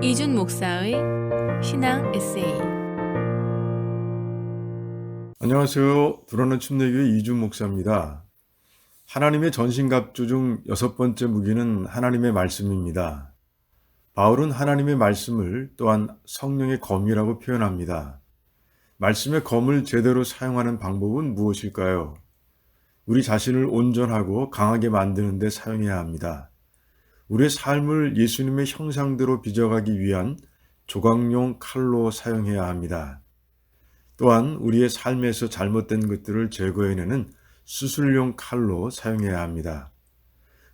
이준 목사의 신앙 에세이. 안녕하세요. 불어는 침례교회 이준 목사입니다. 하나님의 전신갑주 중 6번째 무기는 하나님의 말씀입니다. 바울은 하나님의 말씀을 또한 성령의 검이라고 표현합니다. 말씀의 검을 제대로 사용하는 방법은 무엇일까요? 우리 자신을 온전하고 강하게 만드는 데 사용해야 합니다. 우리의 삶을 예수님의 형상대로 빚어가기 위한 조각용 칼로 사용해야 합니다. 또한 우리의 삶에서 잘못된 것들을 제거해내는 수술용 칼로 사용해야 합니다.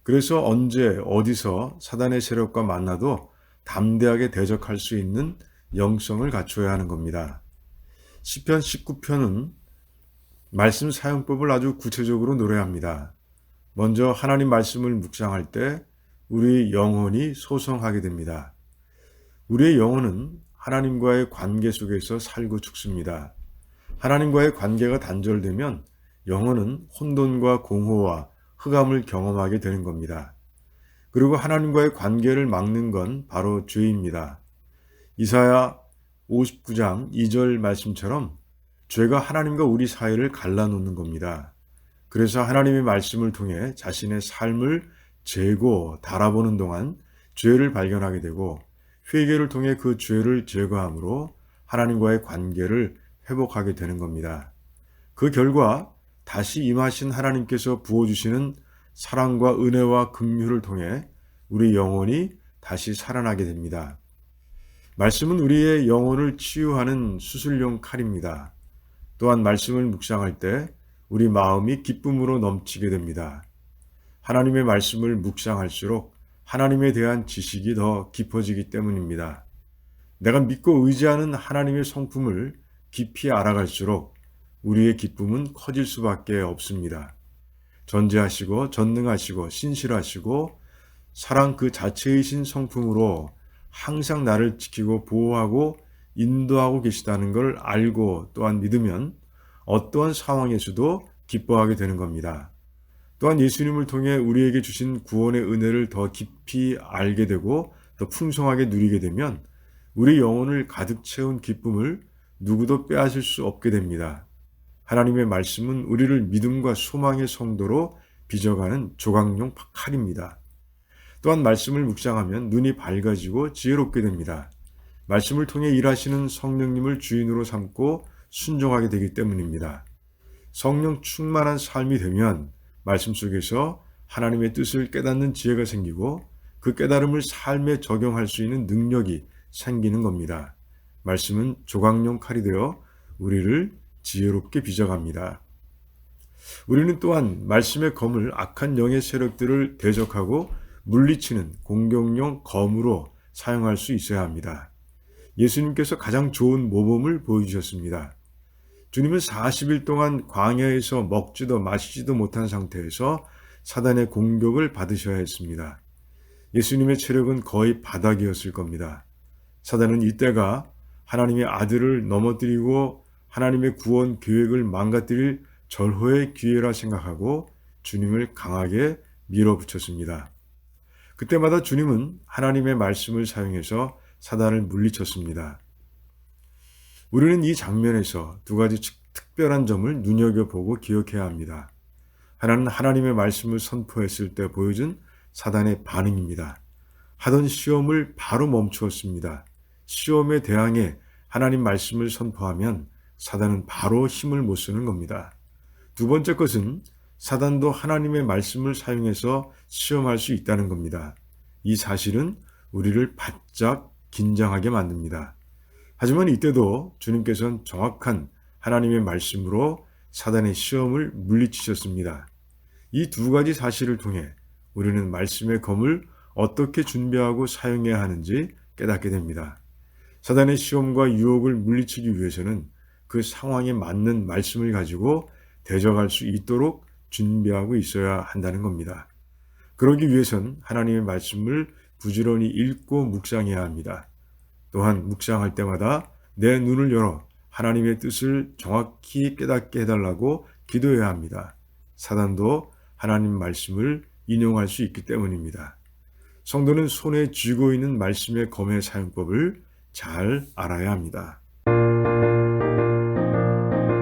그래서 언제 어디서 사단의 세력과 만나도 담대하게 대적할 수 있는 영성을 갖춰야 하는 겁니다. 시편 19편은 말씀 사용법을 아주 구체적으로 노래합니다. 먼저 하나님 말씀을 묵상할 때 우리 영혼이 소성하게 됩니다. 우리의 영혼은 하나님과의 관계 속에서 살고 죽습니다. 하나님과의 관계가 단절되면 영혼은 혼돈과 공허와 흑암을 경험하게 되는 겁니다. 그리고 하나님과의 관계를 막는 건 바로 죄입니다. 이사야 59장 2절 말씀처럼 죄가 하나님과 우리 사이를 갈라놓는 겁니다. 그래서 하나님의 말씀을 통해 자신의 삶을 재고 달아보는 동안 죄를 발견하게 되고 회개를 통해 그 죄를 제거함으로 하나님과의 관계를 회복하게 되는 겁니다. 그 결과 다시 임하신 하나님께서 부어주시는 사랑과 은혜와 긍휼을 통해 우리 영혼이 다시 살아나게 됩니다. 말씀은 우리의 영혼을 치유하는 수술용 칼입니다. 또한 말씀을 묵상할 때 우리 마음이 기쁨으로 넘치게 됩니다. 하나님의 말씀을 묵상할수록 하나님에 대한 지식이 더 깊어지기 때문입니다. 내가 믿고 의지하는 하나님의 성품을 깊이 알아갈수록 우리의 기쁨은 커질 수밖에 없습니다. 전지하시고 전능하시고 신실하시고 사랑 그 자체이신 성품으로 항상 나를 지키고 보호하고 인도하고 계시다는 걸 알고 또한 믿으면 어떠한 상황에서도 기뻐하게 되는 겁니다. 또한 예수님을 통해 우리에게 주신 구원의 은혜를 더 깊이 알게 되고 더 풍성하게 누리게 되면 우리 영혼을 가득 채운 기쁨을 누구도 빼앗을 수 없게 됩니다. 하나님의 말씀은 우리를 믿음과 소망의 성도로 빚어가는 조각용 칼입니다. 또한 말씀을 묵상하면 눈이 밝아지고 지혜롭게 됩니다. 말씀을 통해 일하시는 성령님을 주인으로 삼고 순종하게 되기 때문입니다. 성령 충만한 삶이 되면 말씀 속에서 하나님의 뜻을 깨닫는 지혜가 생기고 그 깨달음을 삶에 적용할 수 있는 능력이 생기는 겁니다. 말씀은 조각용 칼이 되어 우리를 지혜롭게 빚어갑니다. 우리는 또한 말씀의 검을 악한 영의 세력들을 대적하고 물리치는 공격용 검으로 사용할 수 있어야 합니다. 예수님께서 가장 좋은 모범을 보여주셨습니다. 주님은 40일 동안 광야에서 먹지도 마시지도 못한 상태에서 사단의 공격을 받으셔야 했습니다. 예수님의 체력은 거의 바닥이었을 겁니다. 사단은 이때가 하나님의 아들을 넘어뜨리고 하나님의 구원 계획을 망가뜨릴 절호의 기회라 생각하고 주님을 강하게 밀어붙였습니다. 그때마다 주님은 하나님의 말씀을 사용해서 사단을 물리쳤습니다. 우리는 이 장면에서 두 가지 특별한 점을 눈여겨보고 기억해야 합니다. 하나는 하나님의 말씀을 선포했을 때 보여준 사단의 반응입니다. 하던 시험을 바로 멈추었습니다. 시험에 대항해 하나님 말씀을 선포하면 사단은 바로 힘을 못 쓰는 겁니다. 두 번째 것은 사단도 하나님의 말씀을 사용해서 시험할 수 있다는 겁니다. 이 사실은 우리를 바짝 긴장하게 만듭니다. 하지만 이때도 주님께서는 정확한 하나님의 말씀으로 사단의 시험을 물리치셨습니다. 이 두 가지 사실을 통해 우리는 말씀의 검을 어떻게 준비하고 사용해야 하는지 깨닫게 됩니다. 사단의 시험과 유혹을 물리치기 위해서는 그 상황에 맞는 말씀을 가지고 대적할 수 있도록 준비하고 있어야 한다는 겁니다. 그러기 위해선 하나님의 말씀을 부지런히 읽고 묵상해야 합니다. 또한 묵상할 때마다 내 눈을 열어 하나님의 뜻을 정확히 깨닫게 해달라고 기도해야 합니다. 사단도 하나님 말씀을 인용할 수 있기 때문입니다. 성도는 손에 쥐고 있는 말씀의 검의 사용법을 잘 알아야 합니다.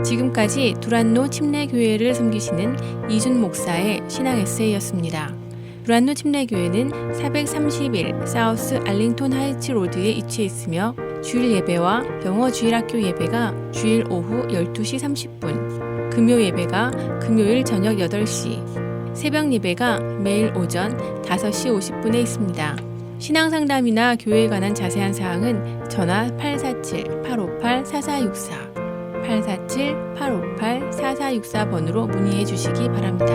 지금까지 두란노 침례교회를 섬기시는 이준 목사의 신앙 에세이였습니다. 두란노 침례교회는 431 사우스 알링톤 하이츠 로드에 위치해 있으며 주일 예배와 영어 주일학교 예배가 주일 오후 12시 30분, 금요 예배가 금요일 저녁 8시, 새벽 예배가 매일 오전 5시 50분에 있습니다. 신앙상담이나 교회에 관한 자세한 사항은 전화 847-858-4464, 847-858-4464번으로 문의해 주시기 바랍니다.